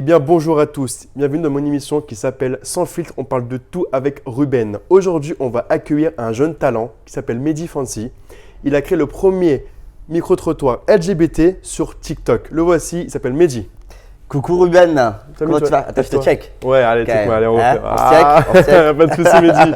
Eh bien, bonjour à tous. Bienvenue dans mon émission qui s'appelle Sans filtre, on parle de tout avec Ruben. Aujourd'hui, on va accueillir un jeune talent qui s'appelle Mehdi Fancy. Il a créé le premier micro-trottoir LGBT sur TikTok. Le voici, il s'appelle Mehdi. Coucou Ruben, comment tu vas? Attends, je te check. Ouais, allez, Okay. check-moi, allez, on Hein, refait. on se check. Pas de soucis, Mehdi.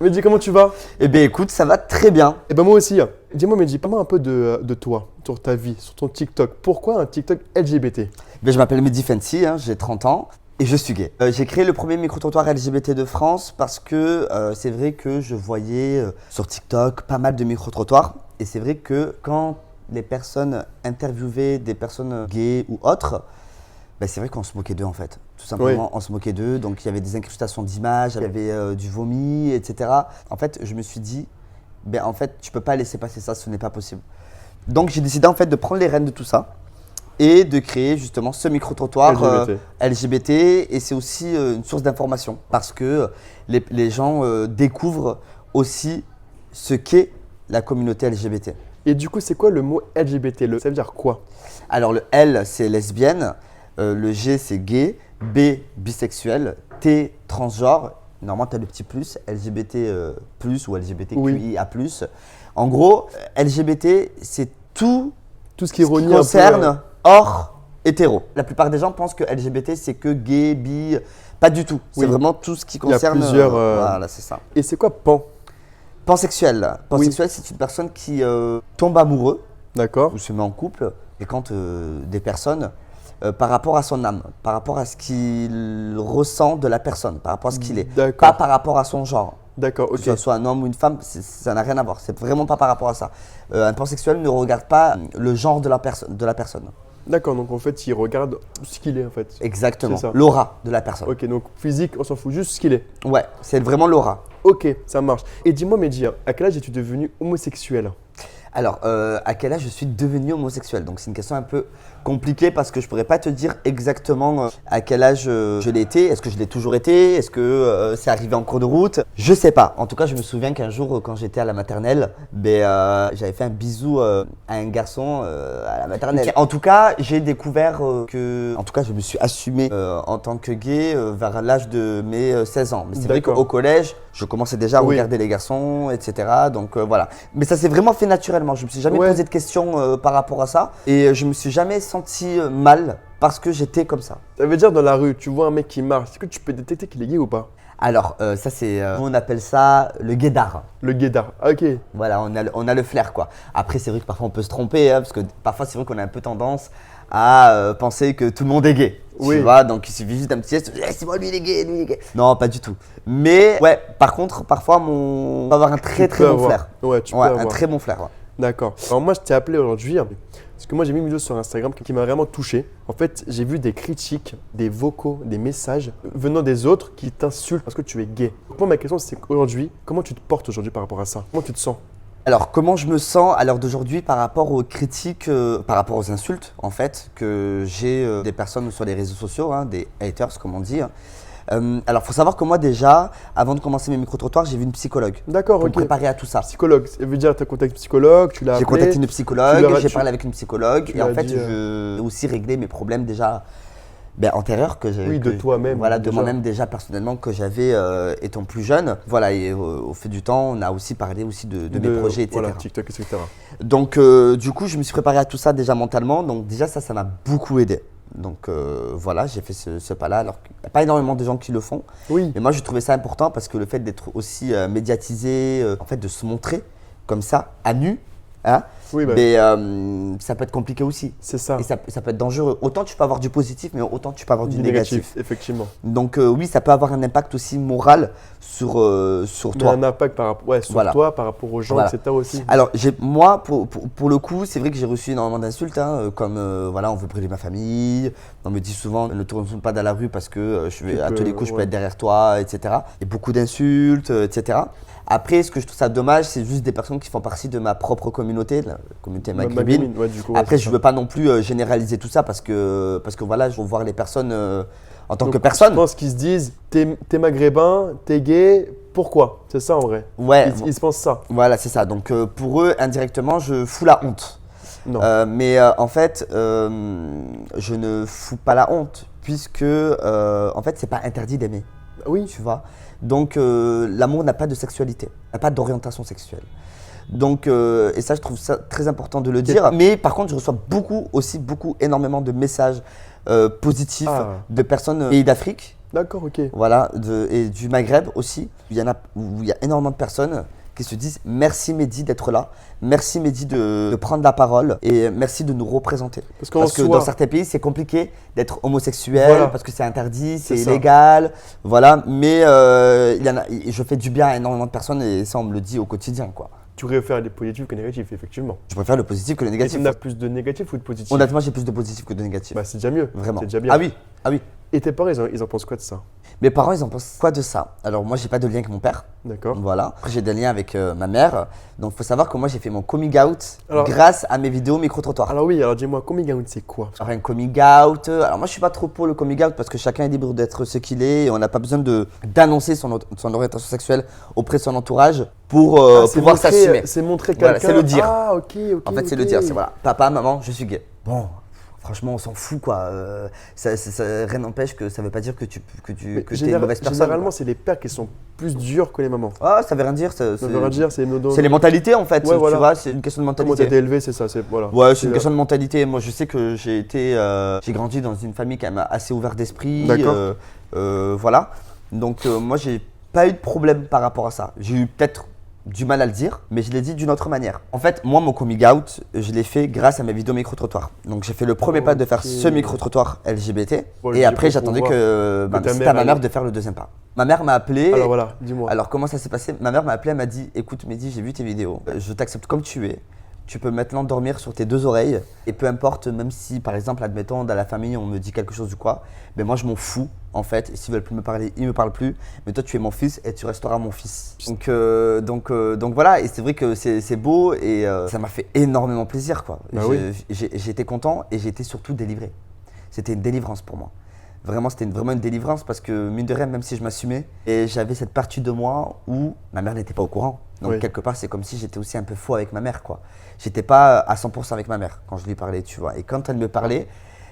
Mehdi, comment tu vas? Eh bien écoute, ça va très bien. Eh ben moi aussi. Dis-moi, Mehdi, parle-moi un peu de toi, sur ta vie, sur ton TikTok. Pourquoi un TikTok LGBT? Ben, je m'appelle Mehdi Fancy, j'ai 30 ans et je suis gay. J'ai créé le premier micro-trottoir LGBT de France parce que c'est vrai que je voyais sur TikTok pas mal de micro-trottoirs. Et c'est vrai que quand les personnes interviewaient des personnes gays ou autres, ben, c'est vrai qu'on se moquait d'eux en fait. Tout simplement, Oui. on se moquait d'eux. Donc il y avait des incrustations d'images, il y avait du vomi, etc. En fait, je me suis dit, ben, en fait, tu peux pas laisser passer ça, ce n'est pas possible. Donc j'ai décidé en fait de prendre les rênes de tout ça et de créer justement ce micro-trottoir LGBT. Et c'est aussi une source d'information parce que les gens découvrent aussi ce qu'est la communauté LGBT. Et du coup, c'est quoi le mot LGBT? Ça veut dire quoi? Alors le L c'est lesbienne, le G c'est gay, B bisexuel, T transgenre. Normalement tu as le petit plus, LGBT plus ou LGBTQIA+. En gros, LGBT c'est tout Tout ce qui ce qui renie concerne hors hétéro. La plupart des gens pensent que LGBT c'est que gay, bi, pas du tout. C'est Oui. vraiment tout ce qui Il y a concerne. plusieurs, Voilà, c'est ça. Et c'est quoi pan? Pansexuel. Pansexuel, c'est une personne qui tombe amoureux D'accord. ou se met en couple et quand des personnes par rapport à son âme, par rapport à ce qu'il ressent de la personne, par rapport à ce qu'il est, D'accord. pas par rapport à son genre. D'accord, Que ok. ce soit un homme ou une femme, ça n'a rien à voir. C'est vraiment pas par rapport à ça. Un pansexuel ne regarde pas le genre de la personne. D'accord, donc en fait, il regarde ce qu'il est en fait. Exactement. C'est ça. L'aura de la personne. Ok, donc physique, on s'en fout juste ce qu'il est. Ouais, c'est vraiment l'aura. Ok, ça marche. Et dis-moi, Mehdi, à quel âge es-tu devenu homosexuel? Alors, à quel âge je suis devenu homosexuel? Donc, c'est une question un peu compliquée parce que je pourrais pas te dire exactement à quel âge je l'ai été. Est-ce que je l'ai toujours été? Est-ce que c'est arrivé en cours de route? Je sais pas. En tout cas, je me souviens qu'un jour, quand j'étais à la maternelle, j'avais fait un bisou à un garçon à la maternelle. En tout cas, j'ai découvert que… En tout cas, je me suis assumé en tant que gay vers l'âge de mes 16 ans. Mais c'est vrai D'accord. qu'au collège, je commençais déjà à Oui. regarder les garçons, etc. Donc voilà. Mais ça s'est vraiment fait naturellement. Je me suis jamais Ouais. posé de questions par rapport à ça. Et je me suis jamais senti mal parce que j'étais comme ça. Ça veut dire dans la rue, tu vois un mec qui marche, est-ce que tu peux détecter qu'il est gay ou pas? Alors ça c'est… on appelle ça le guédard. Le guédard. Ah, ok. Voilà, on a le flair quoi. Après c'est vrai que parfois on peut se tromper parce que parfois c'est vrai qu'on a un peu tendance à penser que tout le monde est gay. Oui. Tu vois, donc il suffit juste d'un petit geste, c'est moi lui il est gay, lui il est gay. Non, pas du tout. Mais ouais, par contre, parfois on peut avoir un très Tu très peux bon avoir. flair. Ouais, tu peux Ouais, avoir. un très bon flair. Ouais. D'accord. Alors moi, je t'ai appelé aujourd'hui parce que moi, j'ai mis une vidéo sur Instagram qui m'a vraiment touché. En fait, j'ai vu des critiques, des vocaux, des messages venant des autres qui t'insultent parce que tu es gay. Moi, ma question, c'est aujourd'hui, comment tu te portes aujourd'hui par rapport à ça? Comment tu te sens? Alors, comment je me sens à l'heure d'aujourd'hui par rapport aux critiques, par rapport aux insultes, en fait, que j'ai des personnes sur les réseaux sociaux, des haters, comme on dit. Alors, il faut savoir que moi, déjà, avant de commencer mes micro-trottoirs, j'ai vu une psychologue D'accord, pour me ok. préparer à tout ça. Psychologue, ça veut dire que tu as contacté une psychologue, tu l'as J'ai appelé. contacté une Tu psychologue, l'as- j'ai tu- parlé avec une psychologue, tu et en l'as fait, dit, je veux aussi régler mes problèmes déjà antérieurs que j'ai. Oui, de toi-même, Voilà, de déjà. moi-même déjà personnellement que j'avais étant plus jeune. Voilà, et au fil du temps, on a aussi parlé aussi de mes projets, etc. Voilà, TikTok, etc. Donc, du coup, je me suis préparé à tout ça déjà mentalement. Donc, déjà, ça m'a beaucoup aidé. Donc, voilà, j'ai fait ce pas-là. Alors qu'il n'y a pas énormément de gens qui le font. Oui. Mais moi, je trouvais ça important parce que le fait d'être aussi médiatisé, en fait, de se montrer comme ça, à nu, Oui, bah, mais ça peut être compliqué aussi. c'est ça. Et ça peut être dangereux. Autant tu peux avoir du positif, mais autant tu peux avoir du négatif. Effectivement. Donc, oui, ça peut avoir un impact aussi moral sur Mais toi. un impact sur Voilà. toi, par rapport aux gens, Voilà. etc. aussi. Alors, moi, pour le coup, c'est vrai que j'ai reçu énormément d'insultes, comme voilà, on veut brûler ma famille, on me dit souvent ne tourne pas dans la rue parce que à tous les coups je peux ouais. être derrière toi, etc. Et beaucoup d'insultes, etc. Après, ce que je trouve ça dommage, c'est juste des personnes qui font partie de ma propre communauté, la communauté maghrébine. Ouais, du coup, ouais, Après, c'est je ça. veux pas non plus généraliser tout ça parce que voilà, je veux voir les personnes en tant Donc, que personne. Je pense qu'ils se disent, t'es maghrébin, t'es gay, pourquoi? C'est ça en vrai. Ouais, Ils se pensent ça. voilà, c'est ça. Donc pour eux, indirectement, je fous la honte. Non. Mais en fait, je ne fous pas la honte puisque en fait, c'est pas interdit d'aimer. Oui. Tu vois. Donc l'amour n'a pas de sexualité, n'a pas d'orientation sexuelle. Donc et ça je trouve ça très important de le dire. Mais par contre je reçois énormément de messages positifs de personnes pays d'Afrique. D'accord, ok. Voilà, et du Maghreb aussi. Il y a énormément de personnes qui se disent merci Mehdi d'être là, merci Mehdi de prendre la parole et merci de nous représenter. Parce que dans certains pays, c'est compliqué d'être homosexuel parce que c'est interdit, c'est illégal. Voilà, mais je fais du bien à énormément de personnes et ça, on me le dit au quotidien, quoi. Tu préfères les positifs que les négatifs, effectivement. Je préfère le positif que le négatif. Et tu as plus de négatifs ou de positifs? Honnêtement, j'ai plus de positifs que de négatifs. Bah, c'est déjà mieux. Vraiment. C'est déjà bien. Ah oui, ah oui. Et tes parents, ils en pensent quoi de ça? Mes parents, ils en pensent quoi de ça? Alors moi, j'ai pas de lien avec mon père. D'accord. Voilà. Après, j'ai des liens avec ma mère. Donc, il faut savoir que moi, j'ai fait mon coming out grâce à mes vidéos micro-trottoirs. Alors oui, alors dis-moi, coming out, c'est quoi? Alors, un coming out. Alors moi, je suis pas trop pour le coming out parce que chacun est libre d'être ce qu'il est et on n'a pas besoin d'annoncer son orientation sexuelle auprès de son entourage pour pouvoir s'assumer. C'est montrer quelqu'un. Voilà, c'est le dire. Ah, ok. En fait, c'est le dire. C'est voilà, papa, maman, je suis gay. Bon. Franchement, on s'en fout quoi. Rien n'empêche que ça veut pas dire que tu es une mauvaise personne. Généralement, c'est les pères qui sont plus durs que les mamans. Ah, ça veut rien dire. Ça veut rien dire, c'est les mentalités en fait. Ouais, voilà. Tu vois, c'est une question de mentalité. Comment t'as été élevé, c'est ça. Voilà. Ouais, c'est une question de mentalité. Moi, je sais que j'ai grandi dans une famille quand même assez ouverte d'esprit. D'accord. Voilà. Donc, moi, j'ai pas eu de problème par rapport à ça. J'ai eu peut-être du mal à le dire, mais je l'ai dit d'une autre manière. En fait, moi, mon coming out, je l'ai fait grâce à mes vidéos micro-trottoirs. Donc, j'ai fait le premier pas de faire ce micro-trottoir LGBT. Et après, j'attendais que ma mère de faire le deuxième pas. Ma mère m'a appelé. Alors voilà, dis-moi. Alors, comment ça s'est passé? Ma mère m'a appelé, elle m'a dit écoute, Mehdi, j'ai vu tes vidéos. Je t'accepte comme tu es. Tu peux maintenant dormir sur tes deux oreilles. Et peu importe, même si, par exemple, admettons, dans la famille, on me dit quelque chose ou quoi, ben moi, je m'en fous, en fait. Et s'ils veulent plus me parler, ils me parlent plus. Mais toi, tu es mon fils et tu resteras mon fils. Donc voilà. Et c'est vrai que c'est beau et ça m'a fait énormément plaisir, quoi. Bah oui. J'ai été content et j'ai été surtout délivré. C'était une délivrance pour moi. Vraiment, c'était vraiment une délivrance parce que, mine de rien, même si je m'assumais, et j'avais cette partie de moi où ma mère n'était pas au courant. Donc, quelque part, c'est comme si j'étais aussi un peu faux avec ma mère, quoi. J'étais pas à 100% avec ma mère quand je lui parlais, tu vois. Et quand elle me parlait,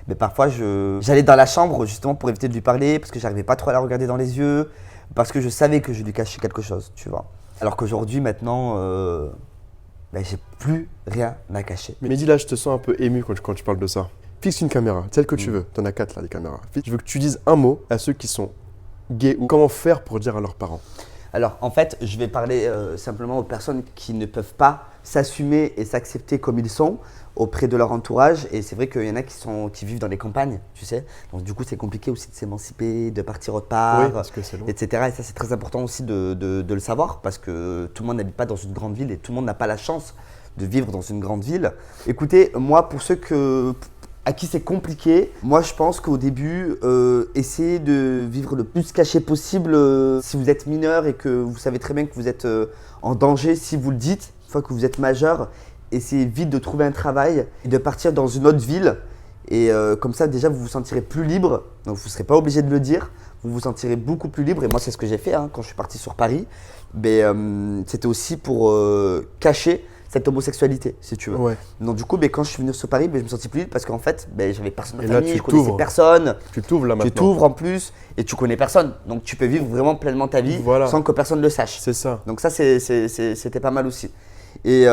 mais parfois, j'allais dans la chambre justement pour éviter de lui parler parce que j'arrivais pas trop à la regarder dans les yeux, parce que je savais que je lui cachais quelque chose, tu vois. Alors qu'aujourd'hui, maintenant, j'ai plus rien à cacher. Mais dis là, je te sens un peu ému quand tu parles de ça. Fixe une caméra, celle que tu veux. T'en as 4 là, les caméras. Je veux que tu dises un mot à ceux qui sont gays ou comment faire pour dire à leurs parents. Alors en fait, je vais parler simplement aux personnes qui ne peuvent pas s'assumer et s'accepter comme ils sont auprès de leur entourage. Et c'est vrai qu'il y en a qui vivent dans les campagnes, tu sais. Donc du coup, c'est compliqué aussi de s'émanciper, de partir autre part, parce que c'est long. etc. Et ça, c'est très important aussi de le savoir parce que tout le monde n'habite pas dans une grande ville et tout le monde n'a pas la chance de vivre dans une grande ville. Écoutez, moi, pour ceux à qui c'est compliqué, moi je pense qu'au début, essayez de vivre le plus caché possible. Si vous êtes mineur et que vous savez très bien que vous êtes en danger, si vous le dites, une fois que vous êtes majeur, essayez vite de trouver un travail et de partir dans une autre ville. Et comme ça, déjà, vous vous sentirez plus libre. Donc, vous ne serez pas obligé de le dire. Vous vous sentirez beaucoup plus libre. Et moi, c'est ce que j'ai fait quand je suis parti sur Paris. C'était aussi pour cacher cette homosexualité, si tu veux. Ouais. Donc du coup, quand je suis venu sur Paris, je me sentis plus libre parce qu'en fait, j'avais personne dans Et ma là, famille, tu je connaissais personne. Tu t'ouvres là maintenant. Tu t'ouvres en plus et tu connais personne. Donc tu peux vivre vraiment pleinement ta vie sans que personne ne le sache. C'est ça. Donc ça, c'était pas mal aussi. Et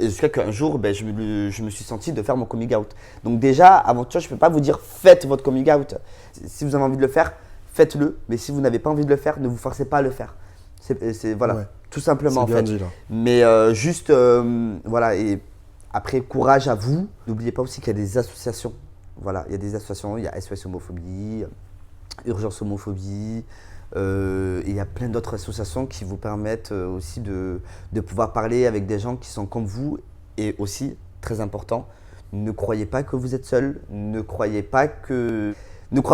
jusqu'à qu'un jour, je me suis senti de faire mon coming out. Donc déjà, avant tout, je ne peux pas vous dire faites votre coming out. Si vous avez envie de le faire, faites-le. Mais si vous n'avez pas envie de le faire, ne vous forcez pas à le faire. Voilà. Ouais. Tout simplement en fait. Dit, là. Mais juste, voilà, et après, courage à vous. N'oubliez pas aussi qu'il y a des associations. Voilà, il y a des associations, il y a SOS Homophobie, Urgence Homophobie, il y a plein d'autres associations qui vous permettent aussi de pouvoir parler avec des gens qui sont comme vous. Et aussi, très important, ne croyez pas que vous êtes seul, ne crois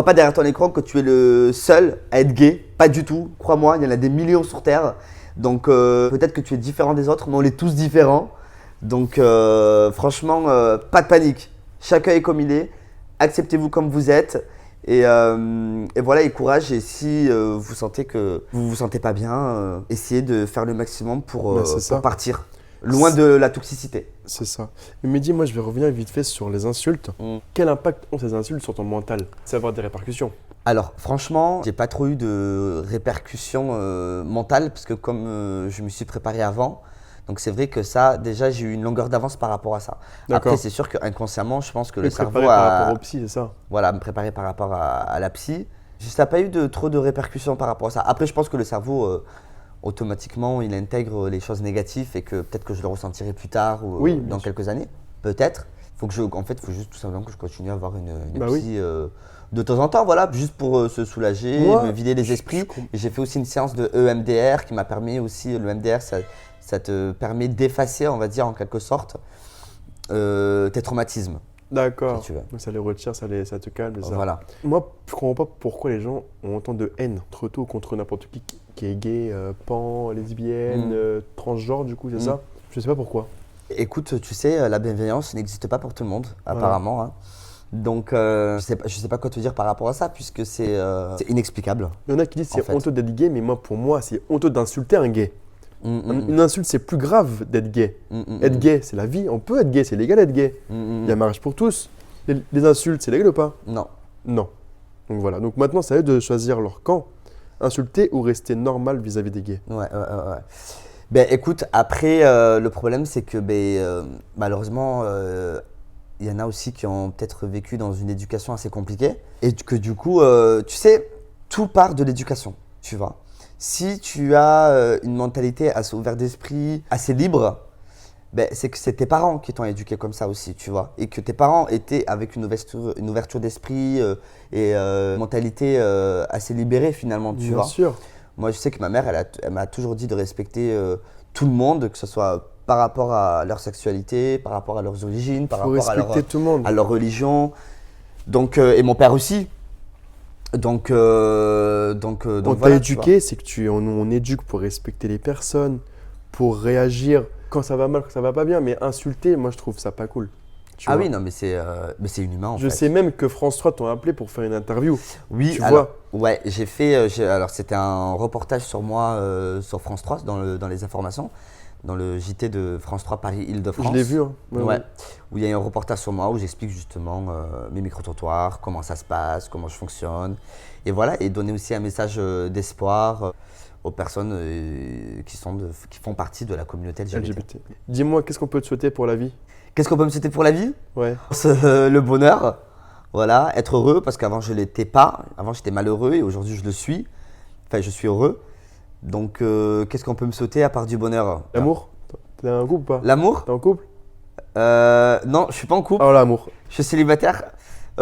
pas derrière ton écran que tu es le seul à être gay, pas du tout. Crois-moi, il y en a des millions sur Terre. Donc peut-être que tu es différent des autres, mais on est tous différents. Donc franchement, pas de panique. Chacun est comme il est. Acceptez-vous comme vous êtes. Et voilà, et courage. Et si vous sentez que vous vous sentez pas bien, essayez de faire le maximum pour partir. loin de la toxicité. C'est ça. Mais Mehdi, moi je vais revenir vite fait sur les insultes. Quel impact ont ces insultes sur ton mental? Ça va avoir des répercussions. Alors franchement, j'ai pas trop eu de répercussions mentales parce que comme je me suis préparé avant, donc c'est vrai que ça, déjà j'ai eu une longueur d'avance par rapport à ça. D'accord. Après c'est sûr qu'inconsciemment, je pense que le Me cerveau préparer par rapport a, au psy, c'est ça? voilà, me préparer par rapport à la psy. Ça n'a pas eu trop de répercussions par rapport à ça. Après je pense que le cerveau, automatiquement, il intègre les choses négatives et que peut-être que je le ressentirai plus tard ou Oui, bien dans sûr. quelques années. Peut-être. En fait, il faut juste tout simplement que je continue à avoir une Bah oui. psy de temps en temps, voilà, juste pour se soulager, Moi, me vider les je esprits. comprends. Et j'ai fait aussi une séance de EMDR qui m'a permis aussi, le EMDR, ça te permet d'effacer, on va dire en quelque sorte, tes traumatismes. D'accord. Si tu veux. Ça les retire, ça te calme. Ça. Voilà. Moi, je comprends pas pourquoi les gens ont autant de haine entre eux ou contre n'importe qui est gay, pan, lesbienne, transgenre, du coup, c'est ça? Je sais pas pourquoi. Écoute, tu sais, la bienveillance n'existe pas pour tout le monde, apparemment. Hein. Donc, je sais pas quoi te dire par rapport à ça, puisque c'est inexplicable. Il y en a qui disent que En c'est fait. honteux d'être gay, mais moi, pour moi, c'est honteux d'insulter un gay. Une insulte, c'est plus grave d'être gay. Être gay, c'est la vie. On peut être gay, c'est légal d'être gay. Il y a mariage pour tous. Les insultes, c'est légal ou pas? Non. Non. Donc voilà. Donc maintenant, c'est à eux de choisir leur camp. Insulter ou rester normal vis-à-vis des gays. Ouais. Ben écoute, après, le problème, c'est que malheureusement, il y en a aussi qui ont peut-être vécu dans une éducation assez compliquée. Et que du coup, tu sais, tout part de l'éducation, tu vois. Si tu as une mentalité assez ouverte d'esprit, assez libre, ben, c'est que c'est tes parents qui t'ont éduqué comme ça aussi, tu vois. Et que tes parents étaient avec une ouverture d'esprit et une mentalité assez libérée finalement, tu Bien vois. sûr. Moi, je sais que ma mère, elle m'a toujours dit de respecter tout le monde, que ce soit par rapport à leur sexualité, par rapport à leurs origines, par Faut rapport respecter tout le monde. à leur religion. Donc, et mon père aussi. Donc On t'a voilà, tu vois. éduqué, c'est que on éduque pour respecter les personnes, pour réagir quand ça va mal, quand ça va pas bien. Mais insulter, moi, je trouve ça pas cool. Tu Ah vois. oui, non, mais c'est inhumain en Je fait. sais même que France 3 t'ont appelé pour faire une interview. Oui, Tu alors, vois. ouais, j'ai fait. Alors, c'était un reportage sur moi sur France 3, dans les informations, dans le JT de France 3 Paris-Île-de-France. Je l'ai vu. Hein. Ouais, où il y a un reportage sur moi où j'explique justement mes micro-trottoirs, comment ça se passe, comment je fonctionne. Et voilà, et donner aussi un message d'espoir aux personnes qui font partie de la communauté LGBT. LGBT. Dis-moi, qu'est-ce qu'on peut te souhaiter pour la vie? Qu'est-ce qu'on peut me souhaiter pour la vie? Ouais. Le bonheur, voilà, être heureux, parce qu'avant je ne l'étais pas. Avant j'étais malheureux et aujourd'hui je le suis. Enfin, je suis heureux. Donc, qu'est-ce qu'on peut me souhaiter à part du bonheur? L'amour? T'es en couple ou pas? L'amour? T'es en couple? Non, je suis pas en couple. Oh, l'amour. Je suis célibataire.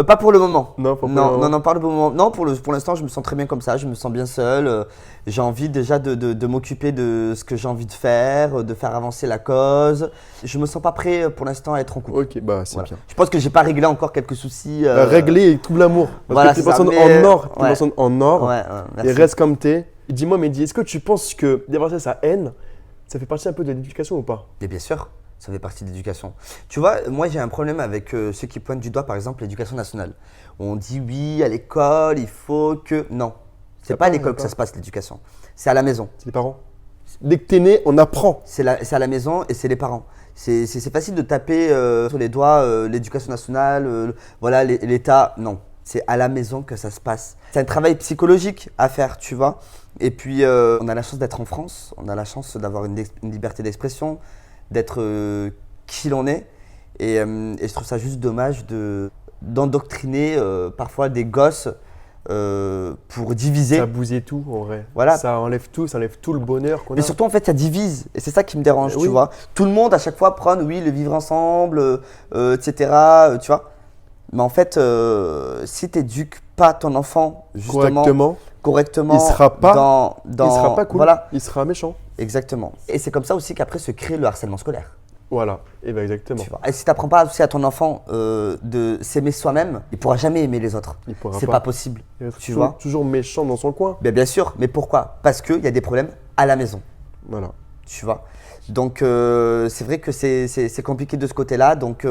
Pas pour le moment. Non, pas pour le non, moment. non, pas le moment. Non, pour l'instant, je me sens très bien comme ça. Je me sens bien seul. J'ai envie déjà de m'occuper de ce que j'ai envie de faire avancer la cause. Je me sens pas prêt pour l'instant à être en couple. Ok, bah c'est Voilà. bien. Je pense que j'ai pas réglé encore quelques soucis. Régler et trouve l'amour. Parce voilà, que t'es c'est ça, personne mais- en or. T'es ouais. personne en or. Ouais, merci. Et reste comme t'es. Et dis-moi, Mehdi, est-ce que tu penses que déverser sa haine, ça fait partie un peu de l'éducation ou pas? Mais bien sûr, ça fait partie de l'éducation. Tu vois, moi j'ai un problème avec ceux qui pointent du doigt par exemple l'éducation nationale. On dit oui, à l'école, il faut que. Non, c'est pas à l'école que ça se passe l'éducation. C'est à la maison. C'est les parents. Dès que t'es né, on apprend. C'est à la maison et c'est les parents. C'est facile de taper sur les doigts l'éducation nationale, voilà, l'État. Non, c'est à la maison que ça se passe. C'est un travail psychologique à faire, tu vois. Et puis, on a la chance d'être en France, on a la chance d'avoir une liberté d'expression, d'être qui l'on est. Et je trouve ça juste dommage d'endoctriner parfois des gosses pour diviser. Ça bousille tout en vrai. Voilà. Ça enlève tout le bonheur qu'on a. Mais surtout, en fait, ça divise. Et c'est ça qui me dérange, Oui. tu vois. Tout le monde, à chaque fois, prône, oui, le vivre ensemble, etc. Tu vois. Mais en fait, si tu n'éduques pas ton enfant, justement, correctement il sera pas, dans il sera pas cool. Voilà, Il sera méchant. exactement. Et c'est comme ça aussi qu'après se crée le harcèlement scolaire. Voilà. Et ben exactement. Tu vois. Et si tu n'apprends pas aussi à ton enfant de s'aimer soi-même, il ne pourra jamais aimer les autres. Il pourra C'est pas possible. Il va être Tu toujours, vois. toujours méchant dans son coin. Bien sûr, mais pourquoi? Parce qu'il y a des problèmes à la maison. Voilà. Tu vois. Donc c'est vrai que c'est compliqué de ce côté-là. Donc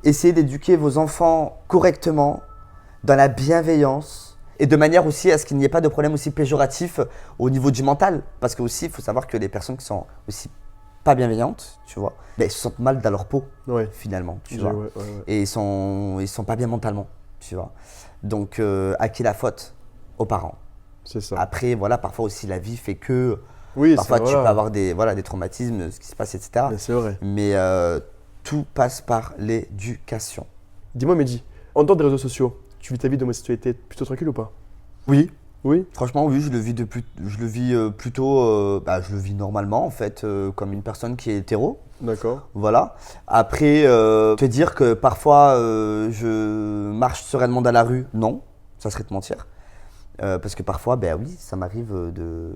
essayez d'éduquer vos enfants correctement, dans la bienveillance et de manière aussi à ce qu'il n'y ait pas de problème aussi péjoratif au niveau du mental. Parce que aussi, il faut savoir que les personnes qui sont aussi pas bienveillantes, tu vois, ben, ils se sentent mal dans leur peau, Ouais. finalement, tu Ouais, vois. ouais. Et ils sont pas bien mentalement, tu vois. Donc, à qui la faute? Aux parents. C'est ça. Après, voilà, parfois aussi la vie fait que Oui, parfois ça, tu voilà. peux avoir des traumatismes, ce qui se passe, etc. Mais c'est vrai. Mais tout passe par l'éducation. Dis-moi, Mehdi, en dehors des réseaux sociaux, tu vis ta vie d'homosexualité plutôt tranquille ou pas? Oui. Oui. Franchement, oui, je le vis plutôt, je le vis normalement en fait, comme une personne qui est hétéro. D'accord. Voilà. Après, te dire que parfois je marche sereinement dans la rue, non, ça serait te mentir. Parce que parfois, ben oui, ça m'arrive de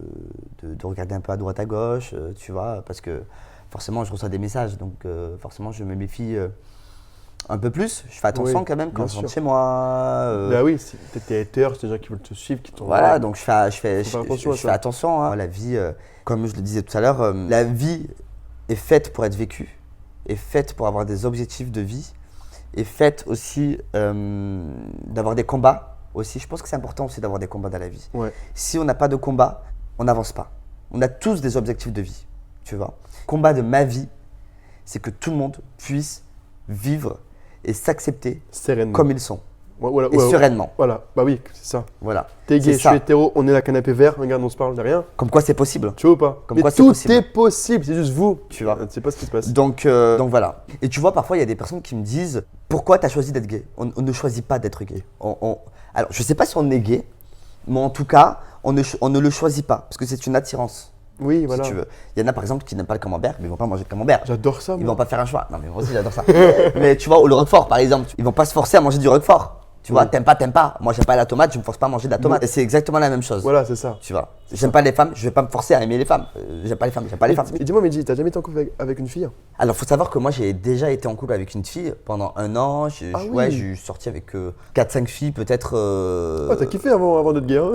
regarder un peu à droite à gauche, tu vois, parce que forcément je reçois des messages, donc forcément je me méfie un peu plus. Je fais attention Oui, quand même quand bien je rentre sûr. chez moi. Bah oui, si t'es hater, c'est des gens qui veulent te suivre, qui t'ont. Voilà, donc je fais attention à je ça. fais attention. Hein. La vie, comme je le disais tout à l'heure, la vie est faite pour être vécue, est faite pour avoir des objectifs de vie, est faite aussi d'avoir des combats aussi. Je pense que c'est important aussi d'avoir des combats dans la vie. Ouais. Si on n'a pas de combat, on n'avance pas. On a tous des objectifs de vie, tu vois. Combat de ma vie, c'est que tout le monde puisse vivre et s'accepter Sereinement. comme ils sont Voilà, et sereinement. Voilà, bah oui, c'est ça. Voilà. T'es gay, C'est je ça. suis hétéro, on est là canapé vert, regarde, on se parle de rien. Comme quoi c'est possible. Tu vois ou pas? Comme Mais quoi c'est tout possible. est possible, c'est juste vous. Tu vois. Tu sais pas ce qui se passe. Donc voilà. Et tu vois, parfois, il y a des personnes qui me disent pourquoi tu as choisi d'être gay? On ne choisit pas d'être gay. Alors, je ne sais pas si on est gay, mais en tout cas, on ne le choisit pas parce que c'est une attirance, Oui, voilà. si tu veux. Il y en a par exemple qui n'aiment pas le camembert, mais ils ne vont pas manger de camembert. J'adore ça, Ils moi. vont pas faire un choix. Non, mais moi aussi, j'adore ça. Mais tu vois, ou le roquefort, par exemple, ils vont pas se forcer à manger du roquefort. Tu vois, Oui. t'aimes pas. Moi, j'aime pas la tomate, je me force pas à manger de la tomate. Et c'est exactement la même chose. Voilà, c'est ça. Tu vois. J'aime pas les femmes, je vais pas me forcer à aimer les femmes. J'aime pas les femmes, j'aime pas les femmes. Et dis-moi, Mehdi, t'as jamais été en couple avec une fille? Alors, faut savoir que moi, j'ai déjà été en couple avec une fille pendant 1 an. Ah oui. Ouais, j'ai sorti avec 4-5 filles, peut-être. Ah, t'as kiffé avant d'être gay, hein?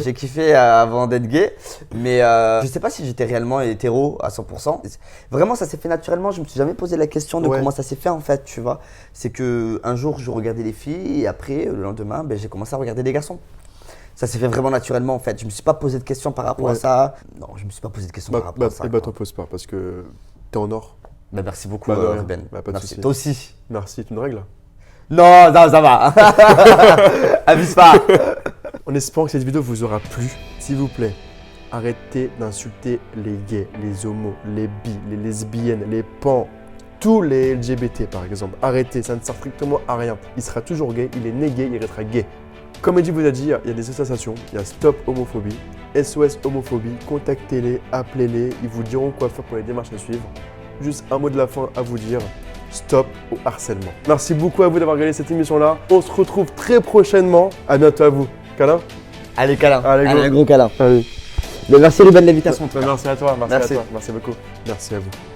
J'ai kiffé avant d'être gay. Mais je sais pas si j'étais réellement hétéro à 100%. Vraiment, ça s'est fait naturellement. Je me suis jamais posé la question de Ouais. comment ça s'est fait en fait, tu vois. C'est que un jour, je regardais les filles et après, le lendemain, ben, j'ai commencé à regarder les garçons. Ça s'est fait vraiment naturellement en fait. Je me suis pas posé de questions par rapport à Ouais. ça. Non, je me suis pas posé de questions par rapport à ça. Bah, quoi. t'en pose pas parce que t'es en or. Bah, merci beaucoup, Bah, de rien. Ruben. Bah, pas de Merci. souci. Toi aussi. Merci, tu une règle. Non, non, ça va. Abuse pas. En espérant que cette vidéo vous aura plu, s'il vous plaît, arrêtez d'insulter les gays, les homos, les bi, les lesbiennes, les pans, tous les LGBT par exemple. Arrêtez, ça ne sert strictement à rien. Il sera toujours gay, il est né gay, il restera gay. Comme Eddie vous a dit, il y a des associations, il y a Stop Homophobie, SOS Homophobie, contactez-les, appelez-les, ils vous diront quoi faire pour les démarches à suivre. Juste un mot de la fin à vous dire, stop au harcèlement. Merci beaucoup à vous d'avoir regardé cette émission-là. On se retrouve très prochainement. À bientôt à vous. Câlin. Allez, câlin. Allez, go. un gros câlin. Allez. Merci Ruben de l'invitation. Merci à toi, merci Merci. à toi, merci beaucoup. Merci à vous.